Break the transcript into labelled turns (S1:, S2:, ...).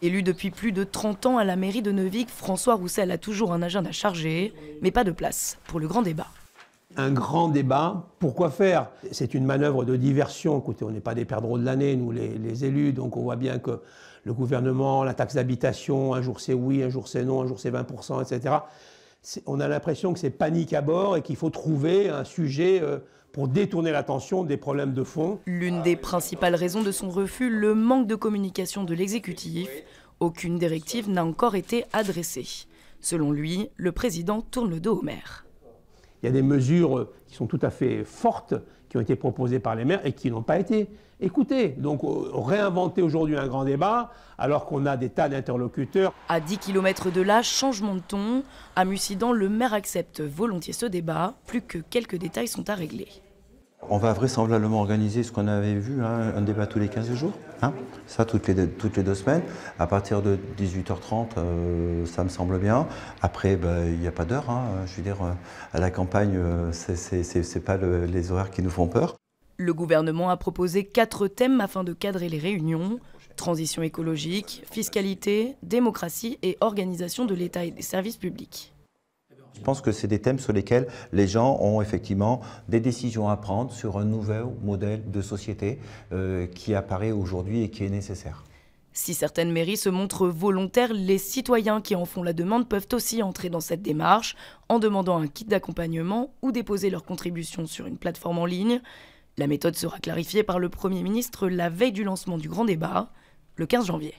S1: Élu depuis plus de 30 ans à la mairie de Neuvic, François Roussel a toujours un agenda chargé, mais pas de place pour le grand débat.
S2: Un grand débat, pourquoi faire? C'est une manœuvre de diversion. Écoutez, on n'est pas des perdreaux de l'année, nous les élus, donc on voit bien que le gouvernement, la taxe d'habitation, un jour c'est oui, un jour c'est non, un jour c'est 20%, etc. On a l'impression que c'est panique à bord et qu'il faut trouver un sujet pour détourner l'attention des problèmes de fond.
S1: L'une des principales raisons de son refus, le manque de communication de l'exécutif. Aucune directive n'a encore été adressée. Selon lui, le président tourne le dos aux maires.
S2: Il y a des mesures qui sont tout à fait fortes, qui ont été proposées par les maires et qui n'ont pas été écoutées. Donc réinventer aujourd'hui un grand débat, alors qu'on a des tas d'interlocuteurs.
S1: À 10 km de là, changement de ton. À Mussidan, le maire accepte volontiers ce débat. Plus que quelques détails sont à régler.
S3: On va vraisemblablement organiser ce qu'on avait vu, hein, un débat tous les 15 jours, hein, ça toutes les 2 semaines. À partir de 18h30, ça me semble bien. Après, il n'y a pas d'heure. Hein, je veux dire, à la campagne, c'est pas les horaires qui nous font peur.
S1: Le gouvernement a proposé 4 thèmes afin de cadrer les réunions. Transition écologique, fiscalité, démocratie et organisation de l'État et des services publics.
S3: Je pense que c'est des thèmes sur lesquels les gens ont effectivement des décisions à prendre sur un nouveau modèle de société qui apparaît aujourd'hui et qui est nécessaire.
S1: Si certaines mairies se montrent volontaires, les citoyens qui en font la demande peuvent aussi entrer dans cette démarche en demandant un kit d'accompagnement ou déposer leur contribution sur une plateforme en ligne. La méthode sera clarifiée par le Premier ministre la veille du lancement du grand débat, le 15 janvier.